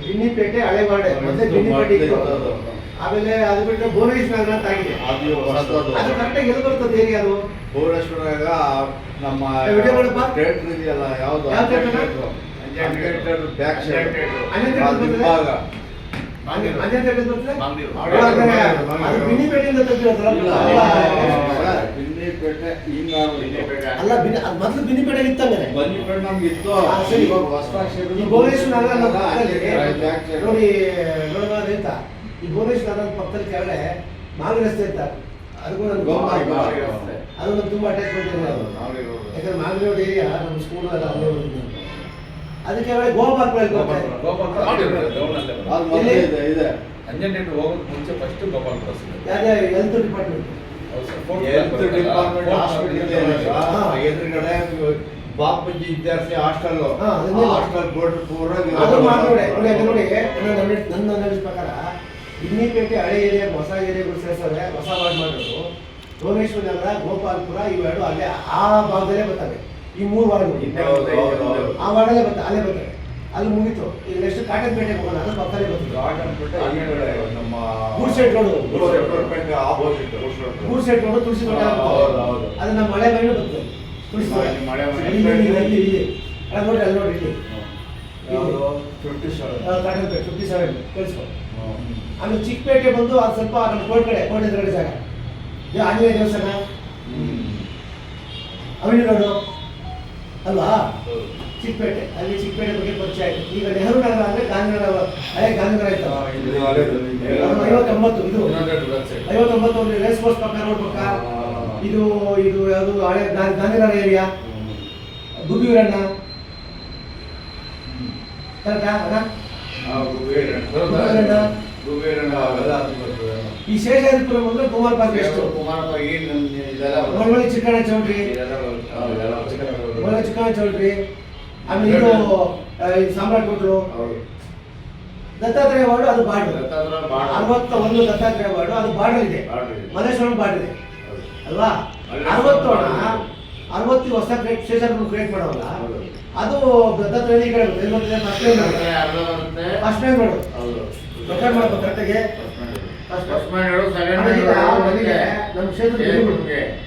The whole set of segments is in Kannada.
ಬಿನ್ನಿಪೇಟೆ ಹಳೆ ವಾರ್ಡೆ ಮತ್ತೆ ಬಿನ್ನಿಪೇಟೆ ಇತ್ತು. ಆಮೇಲೆ ಅದು ಬಿಟ್ಟರೆ ಭುವನೇಶ್ವರ ನಗರ ಅಂತ ಆಗಿದೆ. ಅದು ಕರೆಕ್ಟಾಗಿ ಎಲ್ಲಿ ಬರ್ತದೆ ಏರಿಯಾ ಅದು? ಭುವನೇಶ್ವರಾಗ ನಮ್ಮ ಥಿಯೇಟರ್ ಇದೆಯಲ್ಲ, ಯಾವ್ದು ಬ್ಯಾಕ್ ಸೈಡ್ ಭಾಗ ಬಿನ್ನಿಪೇಟೆಯಿಂದ ಅಲ್ಲ, ಮೊದಲು ಬಿನ್ನಿಪೇಟೆ ಇತ್ತಂದ್ರೆ ಬನ್ನಿಪೇಟೆ ನಮ್ಗೆ ಇತ್ತು. ಈ ಭುವನೇಶ್ವರ ನಗರ ನೋಡಿ ಅಂತ ಈ ಭುವನೇಶ್ವರ ನಗರದ ಪಕ್ಕದಲ್ಲಿ ಕೆಳಗಡೆ ಮಾಗಡಿ ರಸ್ತೆ ಅಂತ, ಅದಕ್ಕೂ ನನಗೆ ಅದು ನಮ್ಗೆ ತುಂಬ ಅಟ್ಯಾಚ್ಮೆಂಟ್ ಇದೆ. ಯಾಕಂದ್ರೆ ಮಾಗಡಿ ರೋಡ್ ಏರಿಯಾ ನಮ್ಮ ಸ್ಕೂಲ್ ಎಲ್ಲ ಅಲ್ಲೇ ಹೋಗಿದ್ದು. ಅದಕ್ಕೆ ಒಳ್ಳೆ ಗೋಪಾಲ್ ಮುಂಚೆ first Gopal cross health department ಎದುರುಗಡೆ ಬಾಪೂಜಿ ವಿದ್ಯಾರ್ಥಿ ಹಾಸ್ಟೆಲ್ ಬೋರ್ಡ್ ಪೂರ ನೋಡಿ. ನನ್ನ ಅನಿಸ್ ಪ್ರಕಾರ ಬಿನ್ನಿಪೇಟೆ ಹಳೆ ಏರಿಯಾ ಹೊಸ ಏರಿಯಾಗಳು ಸೇರಿಸೋದ್ರೆ ಹೊಸ ವಾರ್ಡ್ ಮಾಡೋದು. ಭುವನೇಶ್ವರ ನಗರ, ಗೋಪಾಲ್ಪುರ ಇವೆರಡು ಅಲ್ಲೇ ಆ ಭಾಗದಲ್ಲೇ ಬರ್ತವೆ. ಈ 3 ವಾರ್ಡ್ಗಳು ಆ ವಾರ್ಡಲ್ಲೇ ಬರ್ತವೆ, ಅಲ್ಲೇ ಬರ್ತವೆ. ಅಲ್ಲಿ ಮುಗಿತು. ಈಗ ನೆಕ್ಸ್ಟ್ ಕಾಟನ್ಪೇಟೆಗೆ ಹೋಗೋಣ, ಅದು ಪಕ್ಕದಲ್ಲೇ ಬರ್ತದೆ. ಗೂಡ್ಸೆಟ್ ರೋಡು, ಗೂಡ್ಸೆಟ್ ರೋಡು, ತುಳಸಿ ತೋಟ, ಅದು ನಮ್ಮ ಮಳೆ ಮೈನು ಬರ್ತದೆ. ತುಳಸಿ ತೋಟ ಇಲ್ಲಿ ನೋಡಿ, ಅಲ್ಲಿ ನೋಡಿ, ಇಲ್ಲಿ ಕಾಟನ್ಪೇಟೆ 57 ಕೇಳಿಸ್ಕೊ. ಆಮೇಲೆ ಚಿಕ್ಕಪೇಟೆ ಬಂದು ಅದು ಸ್ವಲ್ಪ ನಮ್ಮ ಕೋಟೆ ಎದುರುಗಡೆ ಜಾಗ, ಆಂಜನೇಯ ದೇವಸ್ಥಾನ, ಅವಿನಿ ರೋಡು ಅಲ್ವಾ, ಚಿಕ್ಕಪೇಟೆ. ಅಲ್ಲಿ ಚಿಕ್ಕಪೇಟೆ ಬಗ್ಗೆ ಪರಿಚಯ ಆಯ್ತು. ಈಗ ನೆಹರು ನಗರ ಅಂದ್ರೆ ಗಾಂಧಿನಗರ, ಹಳೆ ಗಾಂಧಿನಗರ ಇತ್ತು. 59 ಇದು 59 ರೇಸ್ ಕೋರ್ಸ್ ಪಕ್ಕ ರೋಡ್ ಪಕ್ಕ ಇದು ಯಾವುದು ಹಳೆ ಗಾಂಧಿನಗರ ಏರಿಯಾ. ಗುಬ್ಬಿವೀರಣ್ಣ ಕರೆಕ್ಟಾ? ಈ ಶೇಷಾದ್ರಿಪುರ ಬಂದ್ರೆ ಕುಮಾರ ಪಾರ್ಕ್, ಎಷ್ಟು ಚಿಕ್ಕಣ್ಣ ಚೌಟ್ರಿ, ಚಿಕ್ಕಣ್ಣ ಚೌಟ್ರಿ. ಆಮೇಲೆ ಇದು ಸಾಮ್ರಾಟ್ ಕೊಟ್ರು, ದತ್ತಾತ್ರೇಯ ವಾರ್ಡು, ಅದು ಬಾರ್ಡರ್ 61 ದತ್ತಾತ್ರೇಯ ವಾರ್ಡು, ಅದು ಬಾರ್ಡರ್ ಇದೆ. ಮಲ್ಲೇಶ್ವರಂ ಬಾರ್ಡರ್ ಇದೆ ಅಲ್ವಾ. 60 ಹೊಸ ಶೇಷಾದ್ರಿಪುರ ಕ್ರಿಯೇಟ್ ಮಾಡೋಲ್ಲ, ಅದು ದತ್ತಾತ್ರೇಯ ಈ ಕಡೆ ಬರ್ತದೆ. ಫಸ್ಟ್ ಟೈಮ್ ನೋಡು ರೆಕಾರ್ಡ್ ಮಾಡಬೇಕು ಕರೆಕ್ಟಾಗಿ. ನಮ್ಮ ಕ್ಷೇತ್ರದ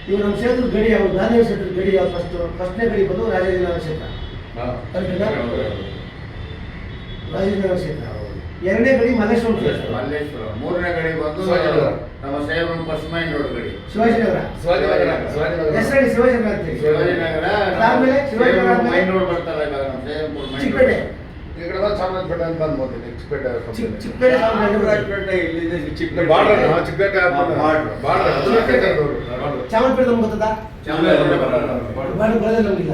ಇವು ನಮ್ಮ ಕ್ಷೇತ್ರದ ಗಡಿ ಯಾವುದು? ಗಾಂಧಿ ಕ್ಷೇತ್ರದ ಗಡಿ ಯಾವುದು? ಫಸ್ಟ್ನೇ ಗಡಿ ಬಂದು ರಾಜೇಂದ್ರನಗರ ಕ್ಷೇತ್ರ, ರಾಜೇಂದ್ರನಗರ ಕ್ಷೇತ್ರ. ಎರಡನೇ ಗಡಿ ಮಲ್ಲೇಶ್ವರ ಕ್ಷೇತ್ರ, ಮೂರನೇ ಗಡಿ ಬಂದು ನಮ್ಮ ಸಾಹೇಬ್ರ ಪಶ್ಚಿಮ ರೋಡ್ ಗಡಿ ಶಿವಾಜಿನಗರ. ಹೆಸರು ಶಿವಾಜಿನಗರ ಅಂತ. ಶಿವಾಜಿನಗರ ಆದ್ಮೇಲೆ ಶಿವಾಜಿನಗರ ಮೈನ್ ರೋಡ್ ಬರ್ತಾರೆ ಚಿಕ್ಕಪೇಟೆ. ಚಾಮರಾಜಪೇಟೆ ಅಂತ ಬಂದ್ಬೋದು. ಚಿಕ್ಕಪೇಟೆ ಚಾಮರಾಜಪೇಟೆ ನಮ್ಗೆ ಗೊತ್ತದ?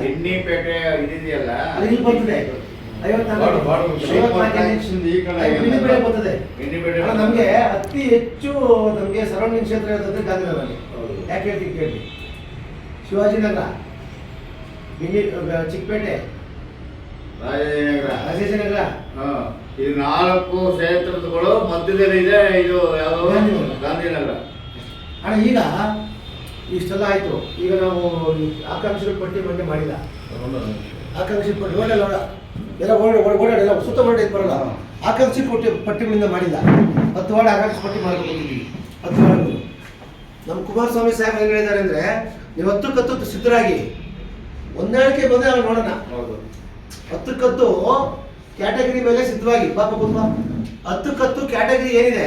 ಬಿನ್ನಿಪೇಟೆ ಇದೆಯಲ್ಲ, ಅಲ್ಲಿ ಬರ್ತದೆ. 54 ಬರ್ತದೆ. ನಮ್ಗೆ ಅತಿ ಹೆಚ್ಚು ನಮ್ಗೆ ಸರೌಂಡಿಂಗ್ ಕ್ಷೇತ್ರ ಇರ್ತದೆ ಗಾಂಧಿನಗರಲ್ಲಿ. ಯಾಕೆ ಹೇಳ್ತೀನಿ ಕೇಳಿ. ಶಿವಾಜಿನಗರ, ಚಿಕ್ಕಪೇಟೆ, ರಾಜೇಶನಗರ, ಇದು 4 ಕ್ಷೇತ್ರಗಳು ಮಧ್ಯದಲ್ಲಿ ಇದೆ. ಇದು ಯಾವುದು? ಗಾಂಧಿನಗರ. ಅಣ್ಣ ಈಗ ಇಷ್ಟೆಲ್ಲ ಆಯ್ತು. ಈಗ ನಾವು ಆಕಾಂಕ್ಷಿಗಳ ಪಟ್ಟಿ ಮಂಡೆ ಮಾಡಿಲ್ಲ. ಆಕಾಂಕ್ಷಿ ಪಟ್ಟಿ ಓಡಲ್ಲ ಎಲ್ಲ ಓಡಾಡೆಲ್ಲ ಸುತ್ತ ಮಾಡಿ ಬರಲ್ಲ. ಆಕಾಂಕ್ಷಿ ಪಟ್ಟಿಗಳಿಂದ ಮಾಡಿಲ್ಲ. 10 ವಾರ್ಡ್ ಆಕಾಂಕ್ಷಿ ಪಟ್ಟಿ ಮಾಡ್ಕೊಂಡಿದ್ದೀವಿ. 10 ವಾರ್ಡ್ ನಮ್ಮ ಕುಮಾರಸ್ವಾಮಿ ಸಾಹೇಬ್ ಏನು ಹೇಳಿದ್ದಾರೆ ಅಂದರೆ, ನೀವು 10 ಸಿದ್ಧರಾಗಿ ಹೊಂದಾಣಿಕೆ ಬಂದರೆ ನಾವು ನೋಡೋಣ. 10 ಕ್ಯಾಟಗರಿ ಮೇಲೆ ಸಿದ್ಧವಾಗಿ ಪಾಪ ಕುಟುಂಬ 10 ಕ್ಯಾಟಗರಿ ಏನಿದೆ,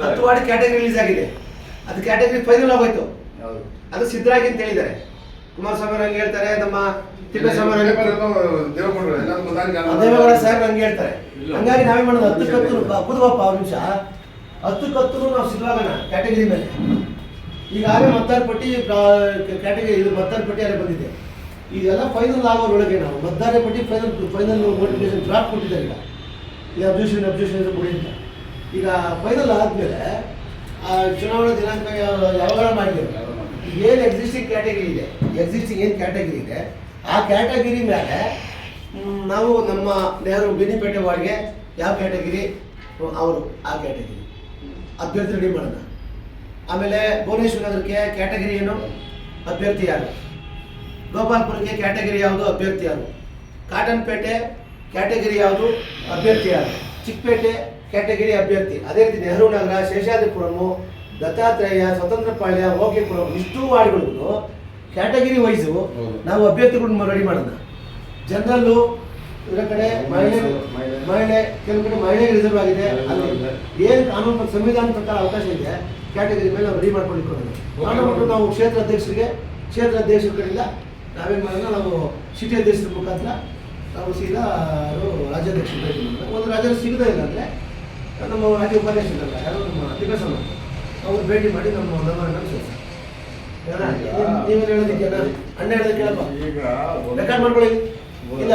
10 ವಾರ್ಡ್ ಕ್ಯಾಟಗರಿ ರಿಲೀಸ್ ಆಗಿದೆ. ಅದು ಕ್ಯಾಟಗರಿ ಫೈನಲ್ ಆಗೋಯ್ತು, ಅದು ಸಿದ್ಧರಾಗಿ ಅಂತ ಹೇಳಿದ್ದಾರೆ. ಕುಮಾರಸ್ವಾಮಿ ಹಂಗೆ ಹೇಳ್ತಾರೆ, ನಮ್ಮ ದೇವೇಗೌಡ ಸಾಹೇಬ್ ಹಂಗೆ ಹೇಳ್ತಾರೆ. ಹಂಗಾಗಿ ನಾವೇ ಮಾಡೋದು 10 ಕುದುವಪ್ಪ ಅವ್ರ ನಿಮಿಷ 10 ನಾವು ಸಿದ್ಧವಾಗೋಣ ಕ್ಯಾಟಗರಿ ಮೇಲೆ. ಈಗಾಗಲೇ ಮತದಾರ ಪಟ್ಟಿ ಕ್ಯಾಟಗರಿ ಇದು ಮತದಾರ ಪಟ್ಟಿ ಅಲ್ಲೇ ಬಂದಿದೆ. ಇದೆಲ್ಲ ಫೈನಲ್ ಆಗೋರೊಳಗೆ ನಾವು ಮತದಾರ ಪಟ್ಟಿ ಫೈನಲ್ ನೋಟಿಫಿಕೇಶನ್ ಡ್ರಾಫ್ಟ್ ಕೊಟ್ಟಿದ್ದಾರೆ. ಈಗ ಅಬ್ಜೆಕ್ಷನ್ ಕೊಡಿ ಅಂತ. ಈಗ ಫೈನಲ್ ಆದಮೇಲೆ ಚುನಾವಣಾ ದಿನಾಂಕ ಯಾವಾಗ ಮಾಡಿದ್ದೇವೆ, ಏನು ಎಕ್ಸಿಸ್ಟಿಂಗ್ ಕ್ಯಾಟಗರಿ ಇದೆ, ಎಕ್ಸಿಸ್ಟಿಂಗ್ ಏನು ಕ್ಯಾಟಗರಿ ಇದೆ ಆ ಕ್ಯಾಟಗರಿ ಮೇಲೆ ನಾವು ನಮ್ಮ ನೆಹರು ಬಿನ್ನಿಪೇಟೆ ವಾರ್ಡ್ಗೆ ಯಾವ ಕ್ಯಾಟಗರಿ ಅವರು ಆ ಕ್ಯಾಟಗರಿ ಅಭ್ಯರ್ಥಿ ರೆಡಿ ಮಾಡೋಣ. ಆಮೇಲೆ ಭುವನೇಶ್ವರ ನಗರಕ್ಕೆ ಕ್ಯಾಟಗರಿ ಏನು, ಅಭ್ಯರ್ಥಿ ಯಾರು, ಗೋಪಾಲ್ಪುರಕ್ಕೆ ಕ್ಯಾಟಗರಿ ಯಾವುದು, ಅಭ್ಯರ್ಥಿ ಯಾರು, ಕಾಟನ್ಪೇಟೆ ಕ್ಯಾಟಗರಿ ಯಾವುದು, ಅಭ್ಯರ್ಥಿ ಯಾರು, ಚಿಕ್ಕಪೇಟೆ ಕ್ಯಾಟಗಿರಿ ಅಭ್ಯರ್ಥಿ. ಅದೇ ರೀತಿ ನೆಹರು ನಗರ, ಶೇಷಾದ್ರಿಪುರಮು, ದತ್ತಾತ್ರೇಯ, ಸ್ವತಂತ್ರಪಾಳ್ಯ, ಓಕೆಪುರಂ ಇಷ್ಟೂ ವಾರ್ಡ್ಗಳಿಗೂ ಕ್ಯಾಟಗಿರಿ ವೈಸು ನಾವು ಅಭ್ಯರ್ಥಿಗಳನ್ನ ರೆಡಿ ಮಾಡೋಣ. ಜನರಲ್ಲು ಇದರ ಕಡೆ ಮಹಿಳೆ ಕೆಲವು ಕಡೆ ಮಹಿಳೆಗೆ ರಿಸರ್ವ್ ಆಗಿದೆ. ಅಲ್ಲಿ ಏನು ಕಾನೂನು ಸಂವಿಧಾನ ಪ್ರಕಾರ ಅವಕಾಶ ಇದೆ ಕ್ಯಾಟಗರಿ ಮೇಲೆ ನಾವು ರೆಡಿ ಮಾಡ್ಕೊಂಡು ಮಾಡ್ಬಿಟ್ಟು ನಾವು ಕ್ಷೇತ್ರ ಅಧ್ಯಕ್ಷರ ಕಡೆಯಿಂದ ನಾವೇನು ಮಾಡೋಣ, ನಾವು ಸಿಟಿ ಅಧ್ಯಕ್ಷರ ಮುಖಾಂತರ ನಾವು ಸೀದಾ ರಾಜ್ಯಾಧ್ಯಕ್ಷರು ಭೇಟಿ ಮಾಡೋಣ. ಒಂದು ರಾಜ್ಯ ಸಿಗದೇ ಇಲ್ಲ ಅಂದರೆ ನಮ್ಮ ರಾಜ್ಯ ಉಪಾಧ್ಯಕ್ಷರಲ್ಲ ಯಾರು ನಮ್ಮ ತಿಮ್ಮಸಮ್ಮ ಅವ್ರು ಭೇಟಿ ಮಾಡಿ ನಮ್ಮ ಸೇರಿಸಿ. ನೀವೇನು ಹೇಳೋದಕ್ಕೆ ಅಣ್ಣ ಹೇಳೋದಕ್ಕೆ ಕೇಳಪ್ಪ, ಈಗ ರೆಕಾರ್ಡ್ ಮಾಡ್ಕೊಳ್ಳಿ. ಇಲ್ಲ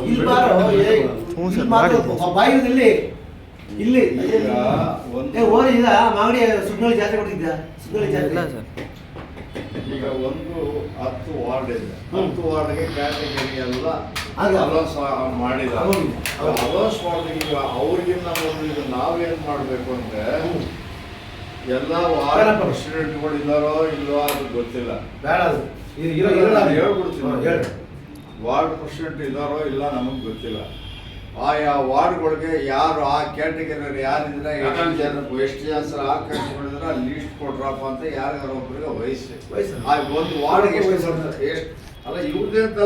ಇಲ್ಲಿ ಬಾರೋ, ಬಾಯಿದಲ್ಲಿ ಇಲ್ಲಿ ಓರಿ ಈಗ ಮಾಗಡಿ ಸುಗ್ನಳ್ಳಿ ಜಾತ್ರೆ ಕೊಟ್ಟಿದ್ದ, ಸುಗ್ನಳ್ಳಿ ಜಾತ್ರೆ ಈಗ ಒಂದು 10 ವಾರ್ಡ್ ಇದೆ. 10 ವಾರ್ಡ್ಗೆ ಕ್ಯಾಟಗರಿ ಎಲ್ಲ ಆಗ. ಅಲೋನ್ಸ್ ಮಾಡಿದ್ದಾರೆ. ಹೌದು. ಅಲೋನ್ಸ್ ಮಾಡಿದಾಗ ಈಗ ಅವ್ರಿಗಿನ್ನ ಮೊದಲು ಈಗ ನಾವೇನ್ ಮಾಡ್ಬೇಕು ಅಂದ್ರೆ ಎಲ್ಲ ವಾರ್ಡ್ ಪ್ರೆಸಿಡೆಂಟ್ಗಳು ಇದ್ದಾರೋ ಇಲ್ವೋ ಅದು ಗೊತ್ತಿಲ್ಲ. ಬೇಡ ಅದು ನಾನು ಹೇಳ್ಬಿಡ್ತೀನಿ. ಹೇಳಿ. ವಾರ್ಡ್ ಪ್ರೆಸಿಡೆಂಟ್ ಇದ್ದಾರೋ ಇಲ್ಲ ನಮಗೆ ಗೊತ್ತಿಲ್ಲ. ಆಯಾ ವಾರ್ಡ್ಗಳಿಗೆ ಯಾರು ಆ ಕ್ಯಾಟಗರಿ ಯಾರಿದ್ರೆ ಎಷ್ಟು ಜನ ಆಕಾಂಕ್ಷಿಗಳಿದ್ರೆ ಲೀಸ್ಟ್ ಕೊಟ್ರಪ್ಪ ಅಂತ ಯಾರಿಗಾರ ಒಬ್ಬರಿಗೆ ವಹಿಸಿ ವಯಸ್ಸು ಆ ಒಂದು ವಾರ್ಡ್ಗೆ ಎಷ್ಟು ಅಲ್ಲ ಇವ್ರದೇ ಅಂತ